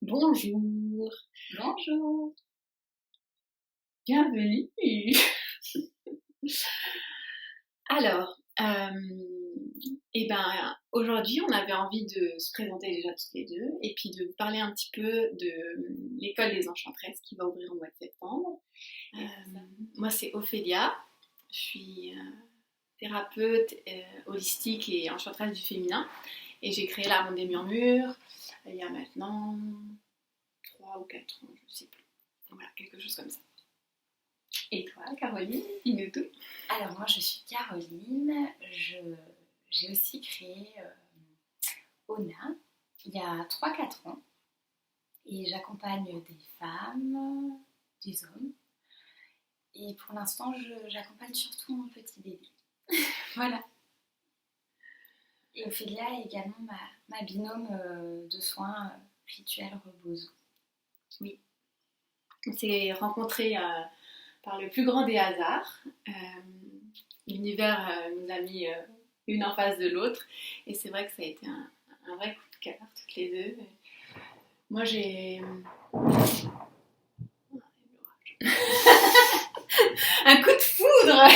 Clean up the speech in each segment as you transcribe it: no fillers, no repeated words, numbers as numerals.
Bonjour, Bonjour. bienvenue. Alors, aujourd'hui, on avait envie de se présenter déjà toutes les deux et puis de vous parler un petit peu de l'école des Enchantresses qui va ouvrir au mois de septembre. Euh, Moi, c'est Ophélia. Je suis thérapeute holistique et enchanteresse du féminin et j'ai créé l'Art des Murmures il y a maintenant 3 ou 4 ans, je ne sais plus. Voilà, quelque chose comme ça. Et toi, Caroline, dis-nous tout. Alors moi je suis Caroline, j'ai aussi créé ONA il y a 3-4 ans et j'accompagne des femmes, des hommes et pour l'instant j'accompagne surtout mon petit bébé. Voilà. Et Ophélia est également ma binôme de soins rituels Rebozo. Oui, on s'est rencontrés par le plus grand des hasards. L'univers nous a mis une en face de l'autre et c'est vrai que ça a été un vrai coup de cœur toutes les deux. Moi j'ai un coup de foudre.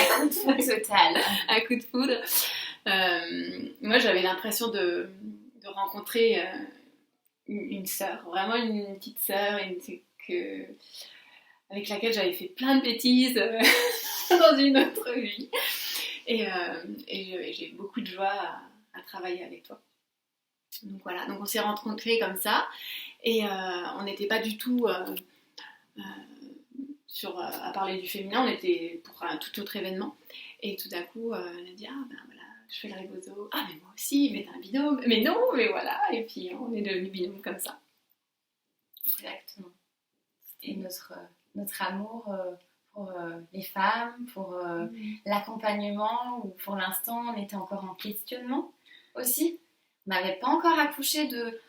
Total. Un coup de foudre. Moi j'avais l'impression de rencontrer une sœur, vraiment une petite sœur, avec laquelle j'avais fait plein de bêtises dans une autre vie. Et j'ai beaucoup de joie à travailler avec toi. Donc voilà, donc on s'est rencontrés comme ça et on n'était pas du tout euh, à parler du féminin, on était pour un tout autre événement. Et tout d'un coup, elle a dit ah ben voilà, je fais le rebozo. Ah mais moi aussi, mais t'as un binôme. Mais non, mais voilà. Et puis on est devenus binômes comme ça. Exactement. C'était notre amour pour les femmes, pour l'accompagnement, où pour l'instant on était encore en questionnement aussi. On n'avait pas encore accouché de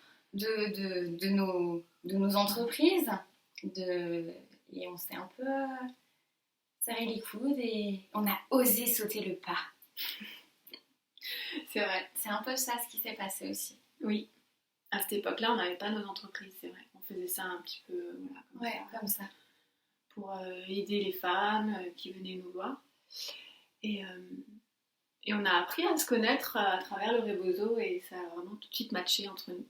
nos entreprises et on s'est un peu serré les coudes et on a osé sauter le pas. C'est vrai. C'est un peu ça ce qui s'est passé aussi. Oui. À cette époque-là, on n'avait pas nos entreprises, c'est vrai. On faisait ça un petit peu comme ça. Pour aider les femmes qui venaient nous voir. Et on a appris à se connaître à travers le rebozo et ça a vraiment tout de suite matché entre nous.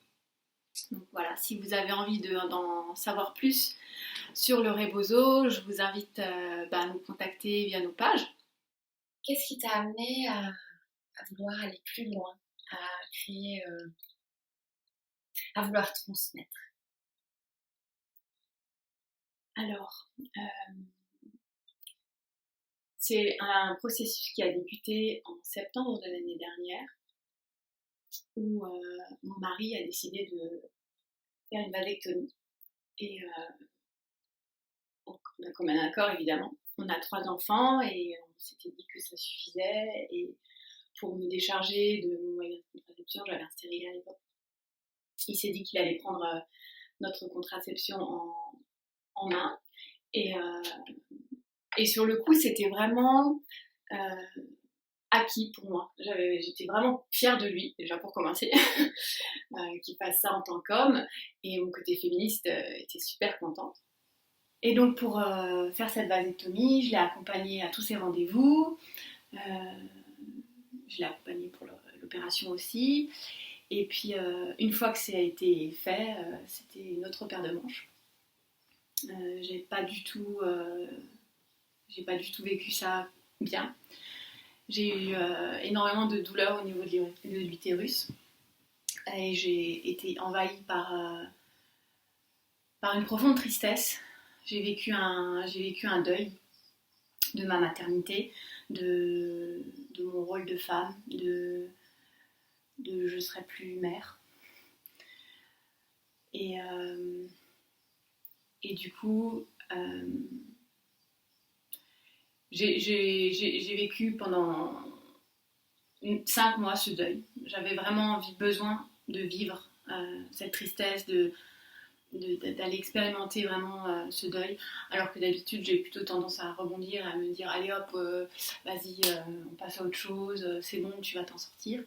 Donc voilà, si vous avez envie d'en savoir plus sur le rebozo, je vous invite à nous contacter via nos pages. Qu'est-ce qui t'a amené à vouloir aller plus loin, à créer, à vouloir transmettre? Alors, c'est un processus qui a débuté en septembre de l'année dernière où mon mari a décidé de faire une vasectomie. Et donc, on a comme un accord évidemment. On a 3 enfants et on s'était dit que ça suffisait. Et pour me décharger de mon moyen de contraception, j'avais un stérilet à l'époque. Il s'est dit qu'il allait prendre notre contraception en main. Et sur le coup, c'était vraiment acquis pour moi. J'étais vraiment fière de lui, déjà pour commencer, qu'il fasse ça en tant qu'homme. Et mon côté féministe était super contente. Et donc pour faire cette vasectomie, je l'ai accompagné à tous ses rendez-vous. Je l'ai accompagné pour l'opération aussi. Et puis une fois que ça a été fait, c'était une autre paire de manches. J'ai pas du tout vécu ça bien. J'ai eu énormément de douleurs au niveau de l'utérus et j'ai été envahie par une profonde tristesse. J'ai vécu un deuil de ma maternité, de mon rôle de femme, de je serai plus mère. Et du coup, j'ai vécu pendant 5 mois ce deuil. J'avais vraiment besoin de vivre cette tristesse, d'aller expérimenter vraiment ce deuil, alors que d'habitude j'ai plutôt tendance à rebondir, à me dire allez hop, vas-y, on passe à autre chose, c'est bon, tu vas t'en sortir.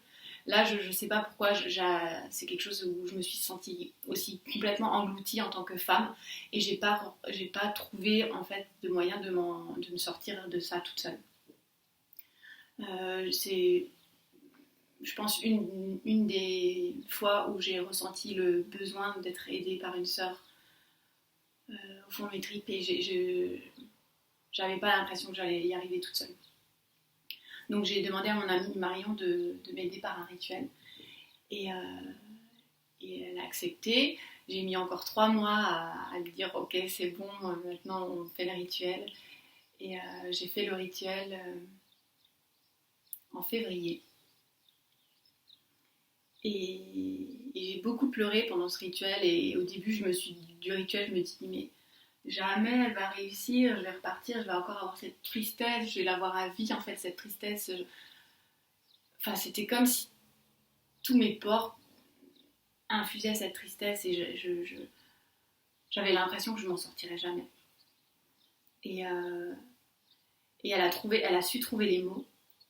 là, je sais pas pourquoi, c'est quelque chose où je me suis sentie aussi complètement engloutie en tant que femme et j'ai pas trouvé en fait de moyen de me sortir de ça toute seule. C'est, je pense, une des fois où j'ai ressenti le besoin d'être aidée par une sœur au fond de mes tripes et j'avais pas l'impression que j'allais y arriver toute seule. Donc j'ai demandé à mon amie Marion de m'aider par un rituel et, elle a accepté. J'ai mis encore 3 mois à lui dire ok c'est bon, maintenant on fait le rituel. Et j'ai fait le rituel en février. Et j'ai beaucoup pleuré pendant ce rituel. Et au début, du rituel, je me dis, mais jamais elle va réussir, je vais repartir, je vais encore avoir cette tristesse, je vais l'avoir à vie, en fait, cette tristesse. Enfin, c'était comme si tous mes pores infusaient cette tristesse et j'avais l'impression que je m'en sortirais jamais. Et, elle a su trouver les mots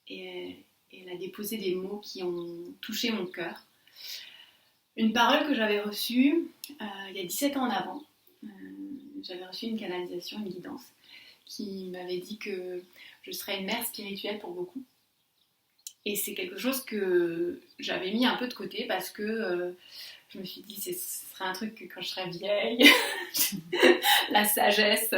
et elle a déposé des mots qui ont touché mon cœur. Une parole que j'avais reçue il y a 17 ans en avant. J'avais reçu une canalisation, une guidance qui m'avait dit que je serais une mère spirituelle pour beaucoup. Et c'est quelque chose que j'avais mis un peu de côté parce que je me suis dit ce serait un truc que quand je serais vieille, la sagesse,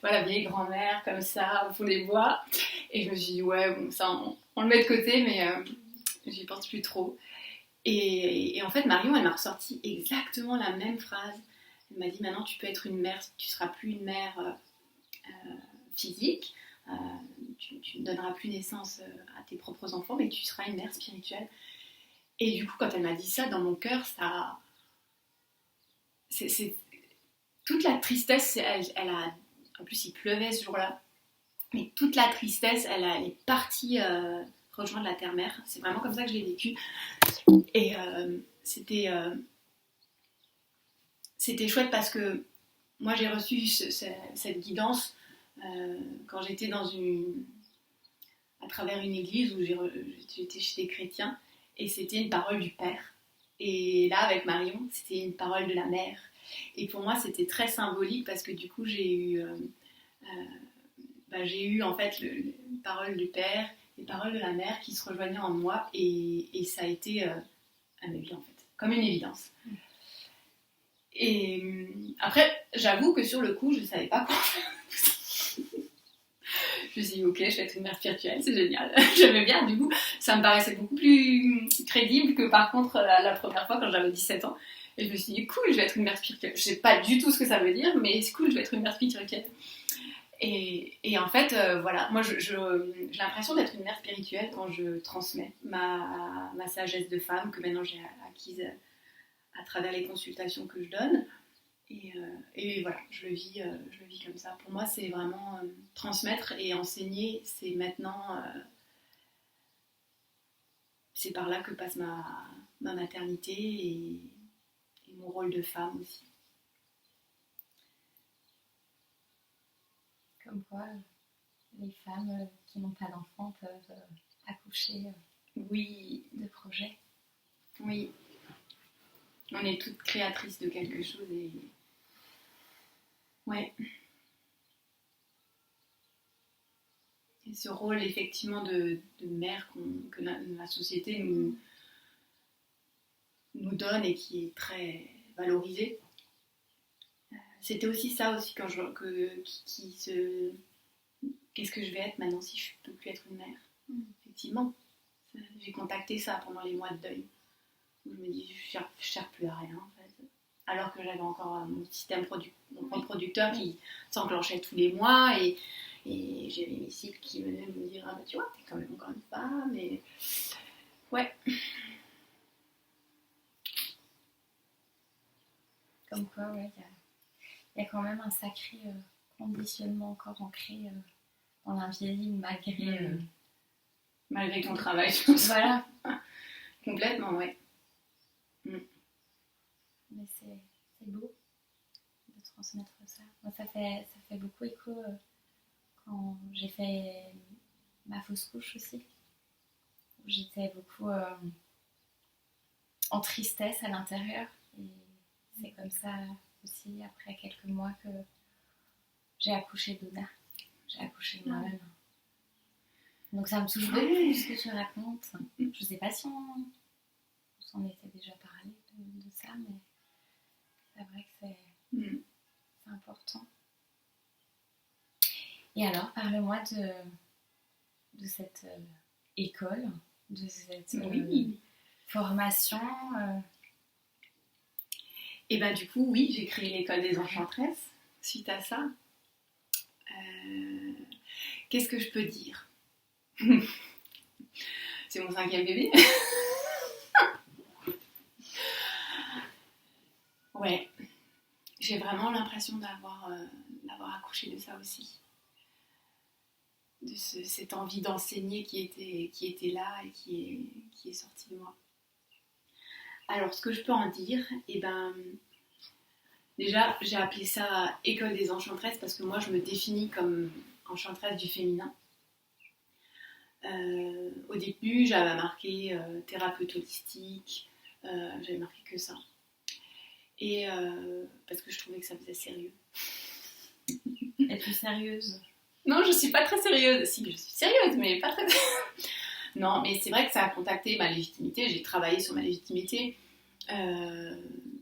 voilà, vieille grand-mère comme ça au fond des bois. Et je me suis dit ouais, bon, ça on le met de côté, mais j'y pense plus trop. Et en fait, Marion, elle m'a ressorti exactement la même phrase. Elle m'a dit maintenant tu peux être une mère, tu seras plus une mère physique, tu ne donneras plus naissance à tes propres enfants, mais tu seras une mère spirituelle. Et du coup, quand elle m'a dit ça, dans mon cœur, ça, c'est toute la tristesse, elle a, en plus il pleuvait ce jour-là, mais toute la tristesse, elle est partie rejoindre la terre-mère. C'est vraiment comme ça que je l'ai vécu. Et c'était chouette parce que moi j'ai reçu cette guidance quand j'étais à travers une église où j'étais chez des chrétiens et c'était une parole du Père. Et là avec Marion, c'était une parole de la mère. Et pour moi c'était très symbolique parce que du coup j'ai eu en fait les paroles du Père, les paroles de la mère qui se rejoignaient en moi et ça a été à ma vie en fait, comme une évidence. Et après, j'avoue que sur le coup, je ne savais pas quoi faire. Je me suis dit, ok, je vais être une mère spirituelle, c'est génial. J'aimais bien, du coup, ça me paraissait beaucoup plus crédible que par contre la première fois quand j'avais 17 ans. Et je me suis dit, cool, je vais être une mère spirituelle. Je ne sais pas du tout ce que ça veut dire, mais c'est cool, je vais être une mère spirituelle. Et en fait, voilà, moi j'ai l'impression d'être une mère spirituelle quand je transmets ma sagesse de femme que maintenant j'ai acquise à travers les consultations que je donne. Et voilà, je le vis comme ça. Pour moi, c'est vraiment transmettre et enseigner, c'est maintenant, c'est par là que passe ma maternité et mon rôle de femme aussi. Comme quoi, les femmes qui n'ont pas d'enfants peuvent accoucher oui. de projets. Oui. On est toutes créatrices de quelque chose et... Ouais. Et ce rôle effectivement de mère que la société nous donne et qui est très valorisé. C'était aussi ça aussi quand qu'est-ce que je vais être maintenant si je ne peux plus être une mère. Effectivement, j'ai contacté ça pendant les mois de deuil. Où je me dis je ne cherche plus à rien en fait. Alors que j'avais encore mon système mon compte producteur qui s'enclenchait tous les mois et j'avais mes cycles qui venaient me dire ah bah tu vois t'es quand même encore une femme et ouais. Comme quoi ouais il y a quand même un sacré conditionnement encore ancré dans l'invisible malgré ton travail. Voilà. Complètement ouais. Mais c'est beau de transmettre ça. Moi ça fait beaucoup écho quand j'ai fait ma fausse couche aussi. J'étais beaucoup en tristesse à l'intérieur. Et c'est comme ça aussi, après quelques mois, que j'ai accouché d'Ona. J'ai accouché de moi-même. Donc ça me touche beaucoup ce que tu racontes. Je sais pas si on s'en était déjà parlé de ça, mais c'est vrai que c'est important. Et alors, parle-moi de cette école, de cette formation. Et ben du coup, oui, j'ai créé l'école des Enchantresses suite à ça. Qu'est-ce que je peux dire? C'est mon 5e bébé. Ouais, j'ai vraiment l'impression d'avoir accouché de ça aussi. De cette envie d'enseigner qui était là et qui est sortie de moi. Alors, ce que je peux en dire, déjà, j'ai appelé ça École des Enchantresses parce que moi, je me définis comme enchanteresse du féminin. Au début, j'avais marqué thérapeute holistique, j'avais marqué que ça. Et parce que je trouvais que ça faisait sérieux. Es-tu sérieuse? Non, je suis pas très sérieuse. Si, je suis sérieuse, mais pas très... Non, mais c'est vrai que ça a contacté ma légitimité. J'ai travaillé sur ma légitimité,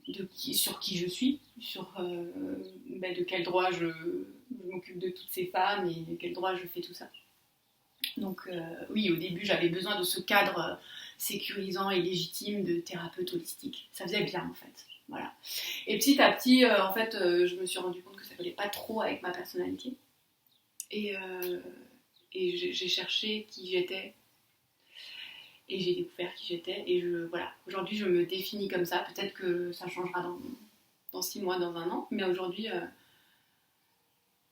sur qui je suis, sur de quel droit je m'occupe de toutes ces femmes et de quel droit je fais tout ça. Donc oui, au début, j'avais besoin de ce cadre sécurisant et légitime de thérapeute holistique. Ça faisait bien, en fait. Voilà. Et petit à petit, je me suis rendu compte que ça ne collait pas trop avec ma personnalité. Et j'ai cherché qui j'étais. Et j'ai découvert qui j'étais. Et voilà. Aujourd'hui, je me définis comme ça. Peut-être que ça changera dans 6 mois, dans 1 an. Mais aujourd'hui,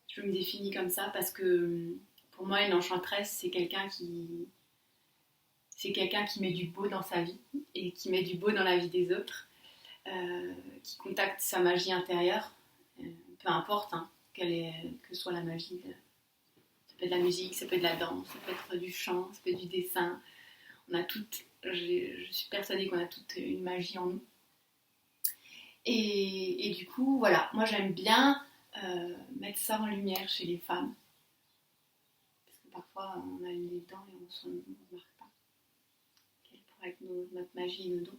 je me définis comme ça parce que pour moi, une enchanteresse, c'est quelqu'un qui met du beau dans sa vie et qui met du beau dans la vie des autres, qui contacte sa magie intérieure, peu importe, hein, que soit la magie. Ça peut être de la musique, ça peut être de la danse, ça peut être du chant, ça peut être du dessin. Je suis persuadée qu'on a toute une magie en nous. Et du coup, voilà, moi j'aime bien mettre ça en lumière chez les femmes. Parce que parfois on a les dents et on ne se remarque pas. Quelle pourrait être notre magie et nos dons.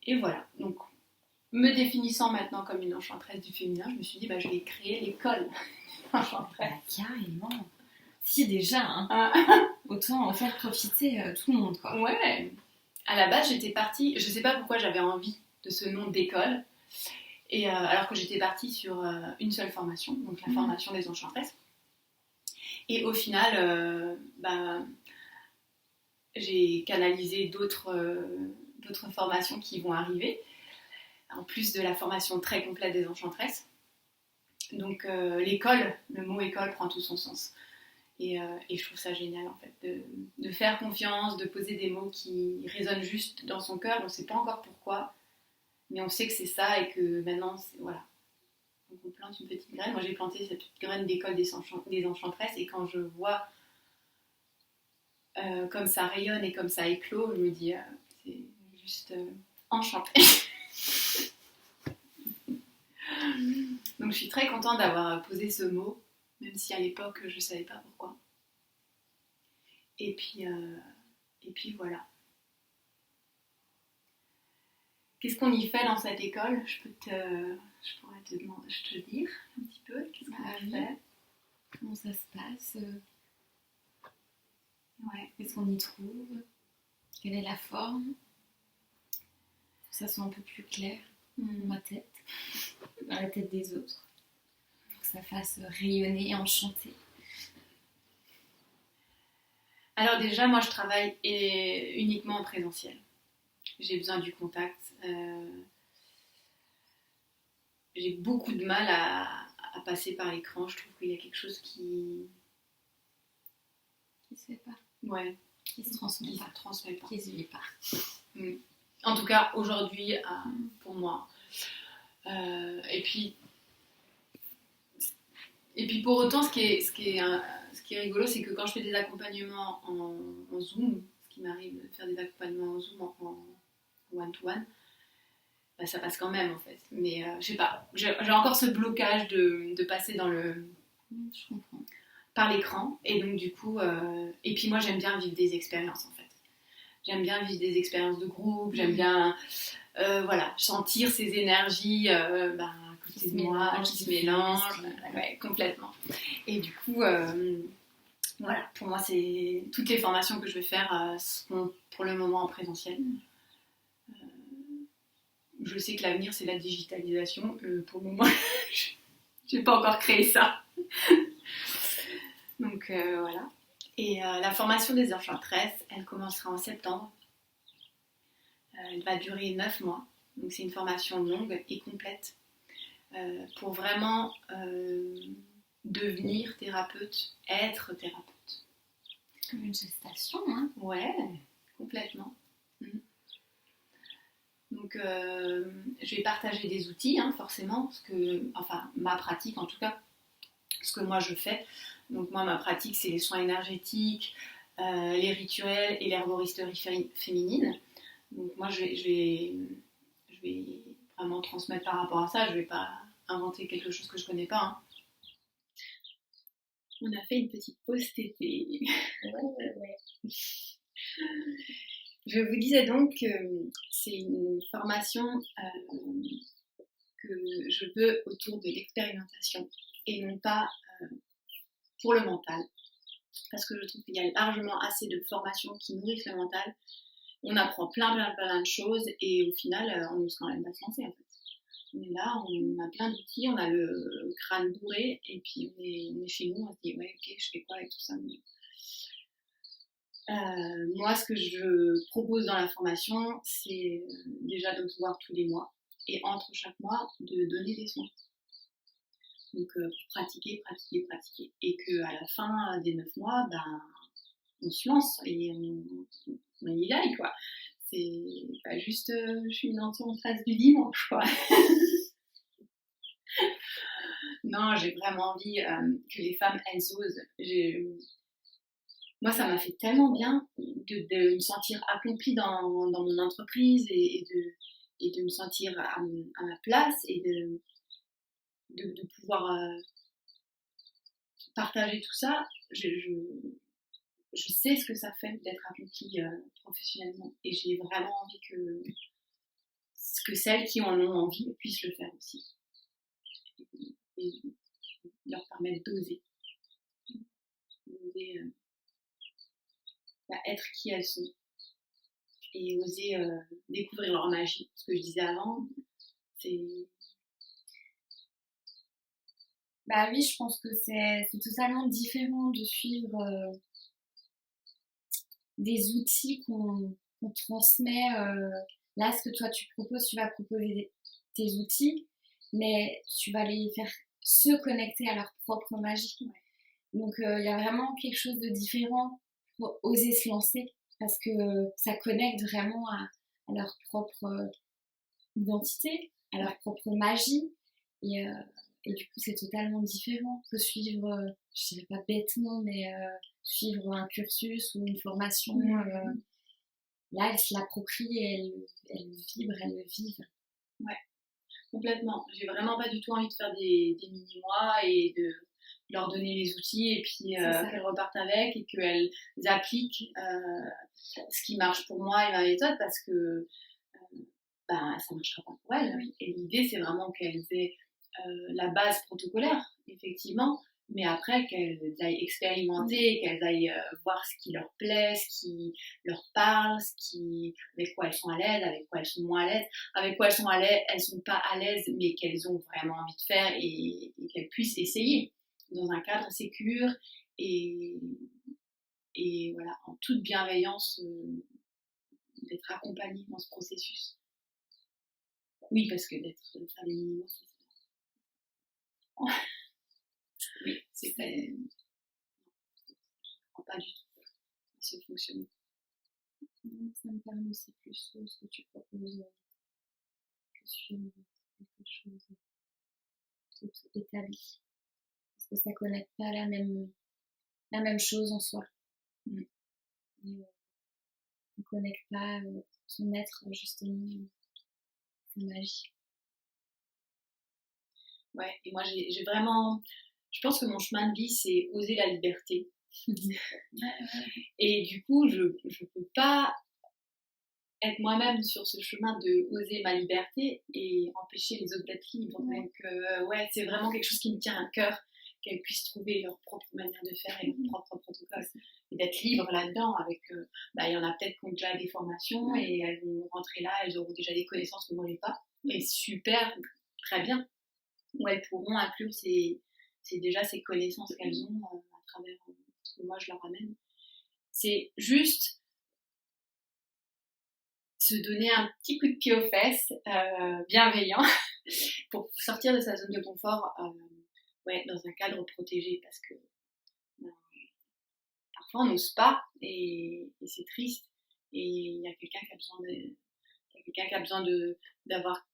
Et voilà, donc me définissant maintenant comme une enchanteresse du féminin, je me suis dit, je vais créer l'école enchanteresse. Carrément. Si déjà, hein. Autant en faire profiter tout le monde, quoi. Ouais. À la base, j'étais partie, je sais pas pourquoi j'avais envie de ce nom d'école, et alors que j'étais partie sur une seule formation, donc la formation des enchantresses. Et au final, j'ai canalisé d'autres formations qui vont arriver, en plus de la formation très complète des enchantresses. Donc l'école, le mot école prend tout son sens. Et je trouve ça génial en fait, de faire confiance, de poser des mots qui résonnent juste dans son cœur. On ne sait pas encore pourquoi, mais on sait que c'est ça et que maintenant, voilà. Donc on plante une petite graine. Moi j'ai planté cette petite graine d'école des enchantresses et quand je vois comme ça rayonne et comme ça éclot, je me dis c'est juste enchanté. Donc je suis très contente d'avoir posé ce mot, même si à l'époque je ne savais pas pourquoi. Et puis voilà. Qu'est-ce qu'on y fait dans cette école? Je pourrais te dire un petit peu. Qu'est-ce qu'on y fait? Comment ça se passe? Ouais. Qu'est-ce qu'on y trouve? Quelle est la forme? Que ça soit un peu plus clair dans ma tête, dans la tête des autres, pour que ça fasse rayonner et enchanter. Alors déjà, moi je travaille uniquement en présentiel. J'ai besoin du contact. J'ai beaucoup de mal à passer par l'écran. Je trouve qu'il y a quelque chose qui se fait pas. Ouais. Qui se transmet pas. Qui se vit pas. En tout cas, aujourd'hui, pour moi. Et puis pour autant, ce qui est rigolo, c'est que quand je fais des accompagnements en Zoom, ce il m'arrive de faire des accompagnements en Zoom en one-to-one, bah, ça passe quand même en fait. Mais je sais pas, j'ai encore ce blocage de passer Je comprends. par l'écran. Et donc du coup, et puis moi j'aime bien vivre des expériences en fait. J'aime bien vivre des expériences de groupe, j'aime bien voilà, sentir ces énergies à côté de moi, qui se mélangent, ouais, complètement. Et du coup, voilà, pour moi, c'est toutes les formations que je vais faire seront pour le moment en présentiel. Je sais que l'avenir, c'est la digitalisation. Pour le moment, je n'ai pas encore créé ça. Donc voilà. Et la formation des enchanteresses, elle commencera en septembre. Elle va durer 9 mois. Donc c'est une formation longue et complète pour vraiment devenir thérapeute, être thérapeute. Comme une gestation, hein. Ouais, complètement. Donc je vais partager des outils, hein, forcément, enfin ma pratique en tout cas, ce que moi je fais. Donc moi ma pratique c'est les soins énergétiques, les rituels et l'herboristerie féminine. Donc moi je vais vraiment transmettre par rapport à ça, je vais pas inventer quelque chose que je connais pas. Hein. On a fait une petite pause tété. Ouais. Je vous disais donc que c'est une formation que je veux autour de l'expérimentation et non pas pour le mental. Parce que je trouve qu'il y a largement assez de formations qui nourrissent le mental. On apprend plein de choses et au final, on n'ose quand même pas se lancer en fait. On est là, on a plein d'outils, on a le crâne bourré et puis on est chez nous, on se dit ouais ok je fais quoi avec tout ça. Moi ce que je propose dans la formation c'est déjà de se voir tous les mois et entre chaque mois de donner des soins. Donc pratiquer et qu'à la fin des 9 mois on se lance et on y aille quoi. C'est pas juste je suis une enchanteresse du dimanche quoi. Non, j'ai vraiment envie que les femmes, elles osent. Moi, ça m'a fait tellement bien de me sentir accomplie dans mon entreprise et de me sentir à ma place et de pouvoir partager tout ça. Je sais ce que ça fait d'être accomplie professionnellement et j'ai vraiment envie que celles qui en ont envie puissent le faire aussi. Et leur permettre d'oser. Être qui elles sont et oser découvrir leur magie. Ce que je disais avant, c'est... Bah oui, je pense que c'est totalement différent de suivre des outils qu'on transmet. Là, ce que toi tu proposes, tu vas proposer tes outils, mais tu vas les faire se connecter à leur propre magie. Ouais. Donc il y a vraiment quelque chose de différent pour oser se lancer parce que ça connecte vraiment à leur propre identité, à leur propre magie et du coup c'est totalement différent que suivre, je dirais pas bêtement, mais suivre un cursus ou une formation. Là, elles se l'approprient et elles vibrent, elles le vivent. Ouais, complètement. J'ai vraiment pas du tout envie de faire des mini-mois et de leur donner les outils et puis qu'elles repartent avec et qu'elles appliquent ce qui marche pour moi et ma méthode parce que ça marchera pas pour elles. Oui. Et l'idée, c'est vraiment qu'elles aient la base protocolaire, effectivement, mais après qu'elles aillent expérimenter, qu'elles aillent voir ce qui leur plaît, ce qui leur parle, avec quoi elles sont à l'aise, avec quoi elles sont moins à l'aise, avec quoi elles sont à l'aise, elles sont pas à l'aise, mais qu'elles ont vraiment envie de faire et qu'elles puissent essayer dans un cadre sécure et voilà, en toute bienveillance d'être accompagnées dans ce processus. Oui, parce que faire des minimums, oui, c'est pas... Je comprends pas du tout ce fonctionnement. Ça me permet aussi plus ce que tu proposes que suivre quelque chose de tout établi. Parce que ça connecte pas la même chose en soi. ne connecte pas son être justement, sa magie. Ouais, et moi j'ai vraiment, je pense que mon chemin de vie c'est oser la liberté. Et du coup je peux pas être moi-même sur ce chemin de oser ma liberté et empêcher les autres d'être libres. Ouais. Donc ouais, c'est vraiment quelque chose qui me tient à cœur, qu'elles puissent trouver leur propre manière de faire et leur propre protocole. Et d'être libre là-dedans avec, il y en a peut-être qui ont déjà des formations et elles vont rentrer là, elles auront déjà des connaissances que moi j'ai pas. Et super, très bien. Où elles pourront inclure déjà ces connaissances qu'elles ont à travers ce que moi je leur amène. C'est juste se donner un petit coup de pied aux fesses, bienveillant, pour sortir de sa zone de confort, dans un cadre protégé, parce que parfois on n'ose pas et c'est triste. Et il y a quelqu'un qui a besoin d'avoir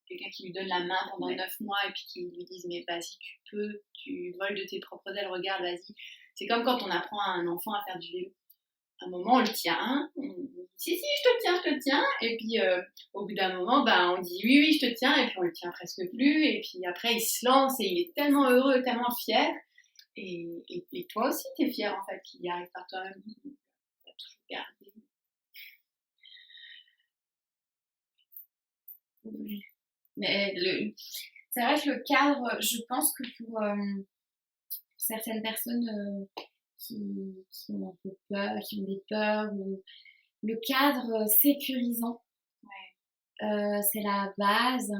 quelqu'un qui lui donne la main pendant 9 mois et puis qui lui dise mais vas-y tu voles de tes propres ailes, regarde, vas-y. C'est comme quand on apprend à un enfant à faire du vélo. À un moment on le tient, on dit si je te tiens, et puis au bout d'un moment on dit oui je te tiens, et puis on le tient presque plus, et puis après il se lance et il est tellement heureux, tellement fier, et toi aussi t'es fier en fait qu'il y arrive par toi-même. Tu vas toujours garder. Oui. Mais c'est vrai que le cadre, je pense que pour certaines personnes qui ont un peu peur, qui ont des peurs, ou le cadre sécurisant, c'est la base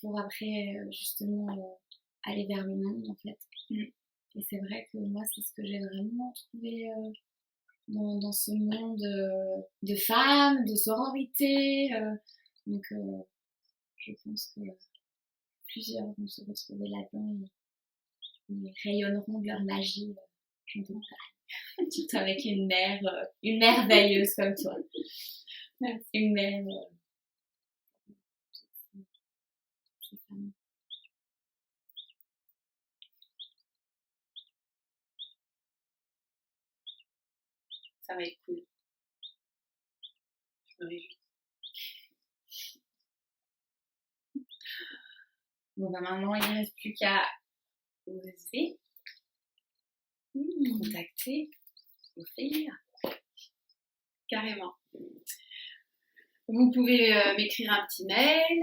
pour après justement aller vers le monde en fait. Et c'est vrai que moi c'est ce que j'ai vraiment trouvé dans ce monde de femmes, de sororité. Donc je pense que plusieurs vont se retrouver là-dedans et rayonneront de leur magie. J'en doute pas. Surtout avec une mère merveilleuse comme toi. Une mère. Ça va être cool. Je me réjouis. Bon, maintenant, il ne reste plus qu'à oser, contacter, offrir. Carrément. Vous pouvez m'écrire un petit mail.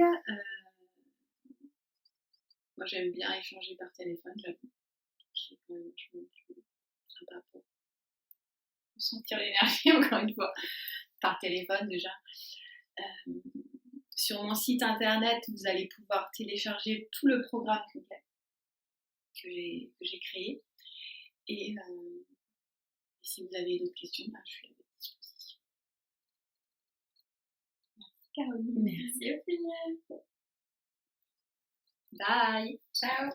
Moi, j'aime bien échanger par téléphone, j'avoue. C'est quand même sympa pour sentir l'énergie, encore une fois, par téléphone déjà. Sur mon site internet, vous allez pouvoir télécharger tout le programme complet que j'ai créé. Et si vous avez d'autres questions, je suis à votre disposition. Merci Caroline. Merci Ophélia. Bye. Ciao.